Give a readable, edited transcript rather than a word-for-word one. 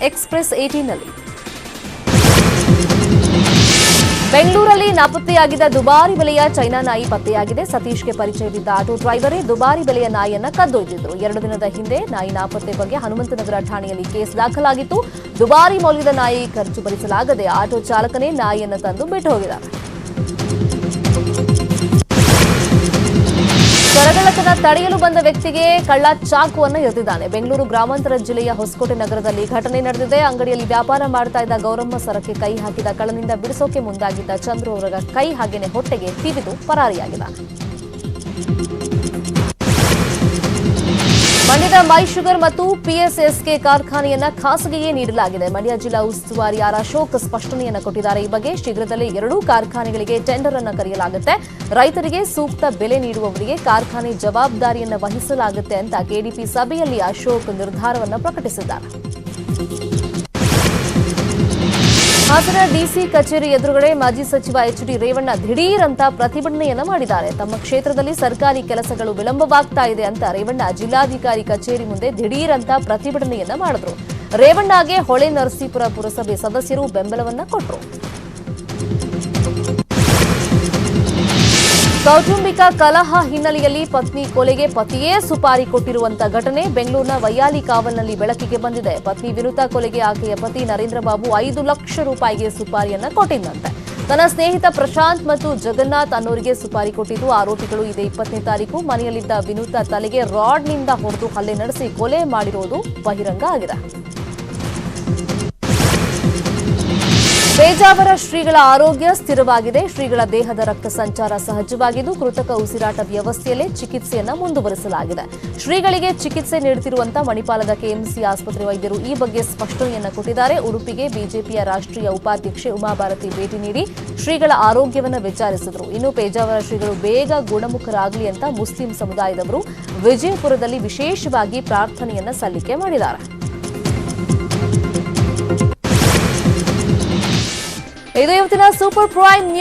Express 18 ನಲ್ಲಿ ಬೆಂಗಳೂರಲ್ಲಿ ನಾಪತ್ತೆಯಾಗಿದ್ದ ದುಬಾರಿ ಬೆಲೆಯ ಚೈನಾ ನಾಯಿ ಪತ್ತೆಯಾಗಿದೆ. ಸತೀಶ್ಗೆ ಪರಿಚಯವಿದ್ದ ಆಟೋ ಡ್ರೈವರೇ ದುಬಾರಿ ಬೆಲೆಯ ನಾಯಿಯನ್ನ ಕದ್ದೊಯ್ದಿದ್ರು. 2 ದಿನದ ಹಿಂದೆ ನಾಯಿ ನಾಪತ್ತೆ ಬಗ್ಗೆ ಹನುಮಂತನಗರ ಠಾಣೆಯಲ್ಲಿ ಕೇಸ್ ದಾಖಲಾಗಿತ್ತು. ದುಬಾರಿ ಮೌಲ್ಯದ ನಾಯಿ ಖರ್ಚು ಭರಿಸಲಾಗದೆ ಆಟೋ ಚಾಲಕನೇ ನಾಯಿಯನ್ನು ತಂದು ಬಿಟ್ಟು ಹೋಗಿದ್ದಾರೆ. ಸರಗಳ್ಳತನ ತಡೆಯಲು ಬಂದ ವ್ಯಕ್ತಿಗೆ ಕಳ್ಳ ಚಾಕುವನ್ನು ಎಸೆದಿದ್ದಾನೆ. ಬೆಂಗಳೂರು ಗ್ರಾಮಾಂತರ ಜಿಲ್ಲೆಯ ಹೊಸಕೋಟೆ ನಗರದಲ್ಲಿ ಘಟನೆ ನಡೆದಿದೆ. ಅಂಗಡಿಯಲ್ಲಿ ವ್ಯಾಪಾರ ಮಾಡ್ತಾ ಇದ್ದ ಗೌರಮ್ಮ ಸರಕ್ಕೆ ಕೈ ಹಾಕಿದ ಕಳ್ಳನಿಂದ ಬಿಡಿಸೋಕೆ ಮುಂದಾಗಿದ್ದ ಚಂದ್ರು ಅವರ ಕೈ ಹಾಗೇನೆ ಹೊಟ್ಟೆಗೆ ತಿವಿದು ಪರಾರಿಯಾಗಿದ್ದಾನೆ. ಮಂಡ್ಯದ ಮೈ ಶುಗರ್ ಮತ್ತು ಪಿಎಸ್ಎಸ್ಕೆ ಕಾರ್ಖಾನೆಯನ್ನ ಖಾಸಗಿಗೆ ನೀಡಲಾಗಿದೆ. ಮಂಡ್ಯ ಜಿಲ್ಲಾ ಉಸ್ತುವಾರಿ ಆರ್ ಅಶೋಕ್ ಸ್ಪಷ್ಟನೆಯನ್ನು ಕೊಟ್ಟಿದ್ದಾರೆ. ಈ ಬಗ್ಗೆ ಶೀಘ್ರದಲ್ಲೇ 2 ಕಾರ್ಖಾನೆಗಳಿಗೆ ಟೆಂಡರ್ ಅನ್ನು ಕರೆಯಲಾಗುತ್ತೆ. ರೈತರಿಗೆ ಸೂಕ್ತ ಬೆಲೆ ನೀಡುವವರಿಗೆ ಕಾರ್ಖಾನೆ ಜವಾಬ್ದಾರಿಯನ್ನು ವಹಿಸಲಾಗುತ್ತೆ ಅಂತ ಕೆಡಿಪಿ ಸಭೆಯಲ್ಲಿ ಅಶೋಕ್ ನಿರ್ಧಾರವನ್ನು ಪ್ರಕಟಿಸಿದ್ದಾರೆ. ಹಾಸನ ಡಿಸಿ ಕಚೇರಿ ಎದುರುಗಡೆ ಮಾಜಿ ಸಚಿವ ಎಚ್ಡಿ ರೇವಣ್ಣ ದಿಢೀರ್ ಅಂತ ಪ್ರತಿಭಟನೆಯನ್ನ ಮಾಡಿದ್ದಾರೆ. ತಮ್ಮ ಕ್ಷೇತ್ರದಲ್ಲಿ ಸರ್ಕಾರಿ ಕೆಲಸಗಳು ವಿಳಂಬವಾಗ್ತಾ ಇದೆ ಅಂತ ರೇವಣ್ಣ ಜಿಲ್ಲಾಧಿಕಾರಿ ಕಚೇರಿ ಮುಂದೆ ದಿಢೀರ್ ಅಂತ ಪ್ರತಿಭಟನೆಯನ್ನ ಮಾಡಿದ್ರು. ರೇವಣ್ಣಗೆ ಹೊಳೆ ನರಸೀಪುರ ಪುರಸಭೆ ಸದಸ್ಯರು ಬೆಂಬಲವನ್ನ ಕೊಟ್ಟರು. ಕೌಟುಂಬಿಕ ಕಲಹ ಹಿನ್ನೆಲೆಯಲ್ಲಿ ಪತ್ನಿ ಕೊಲೆಗೆ ಪತಿಯೇ ಸುಪಾರಿ ಕೊಟ್ಟಿರುವಂತಹ ಘಟನೆ ಬೆಂಗಳೂರಿನ ವೈಯಾಲಿ ಕಾವಲ್ನಲ್ಲಿ ಬೆಳಕಿಗೆ ಬಂದಿದೆ. ಪತ್ನಿ ವಿನುತಾ ಕೊಲೆಗೆ ಆಕೆಯ ಪತಿ ನರೇಂದ್ರ ಬಾಬು 5 ಲಕ್ಷ ರೂಪಾಯಿಗೆ ಸುಪಾರಿಯನ್ನ ಕೊಟ್ಟಿದ್ದಂತೆ. ತನ್ನ ಸ್ನೇಹಿತ ಪ್ರಶಾಂತ್ ಮತ್ತು ಜಗನ್ನಾಥ್ ಅನ್ನೋರಿಗೆ ಸುಪಾರಿ ಕೊಟ್ಟಿದ್ದು. ಆರೋಪಿಗಳು ಇದೇ 20ನೇ ತಾರೀಕು ಮನೆಯಲ್ಲಿದ್ದ ವಿನುತಾ ತಲೆಗೆ ರಾಡ್ನಿಂದ ಹೊಡೆದು ಹಲ್ಲೆ ನಡೆಸಿ ಕೊಲೆ ಮಾಡಿರುವುದು ಬಹಿರಂಗ ಆಗಿದೆ. ಪೇಜಾವರ ಶ್ರೀಗಳ ಆರೋಗ್ಯ ಸ್ಥಿರವಾಗಿದೆ. ಶ್ರೀಗಳ ದೇಹದ ರಕ್ತ ಸಂಚಾರ ಸಹಜವಾಗಿದ್ದು ಕೃತಕ ಉಸಿರಾಟ ವ್ಯವಸ್ಥೆಯಲ್ಲೇ ಚಿಕಿತ್ಸೆಯನ್ನು ಮುಂದುವರಿಸಲಾಗಿದೆ. ಶ್ರೀಗಳಿಗೆ ಚಿಕಿತ್ಸೆ ನೀಡುತ್ತಿರುವಂತಹ ಮಣಿಪಾಲದ ಕೆಎಂಸಿ ಆಸ್ಪತ್ರೆ ವೈದ್ಯರು ಈ ಬಗ್ಗೆ ಸ್ಪಷ್ಟನೆಯನ್ನು ಕೊಟ್ಟಿದ್ದಾರೆ. ಉಡುಪಿಗೆ ಬಿಜೆಪಿಯ ರಾಷ್ಟ್ರೀಯ ಉಪಾಧ್ಯಕ್ಷೆ ಉಮಾಭಾರತಿ ಭೇಟಿ ನೀಡಿ ಶ್ರೀಗಳ ಆರೋಗ್ಯವನ್ನು ವಿಚಾರಿಸಿದರು. ಇನ್ನು ಪೇಜಾವರ ಶ್ರೀಗಳು ಬೇಗ ಗುಣಮುಖರಾಗಲಿ ಅಂತ ಮುಸ್ಲಿಂ ಸಮುದಾಯದವರು ವಿಜಯಪುರದಲ್ಲಿ ವಿಶೇಷವಾಗಿ ಪ್ರಾರ್ಥನೆಯನ್ನ ಸಲ್ಲಿಕೆ ಮಾಡಿದ್ದಾರೆ. ಇದು ಇವತ್ತಿನ ಸೂಪರ್ ಪ್ರೈಮ್ ನ್ಯೂಸ್.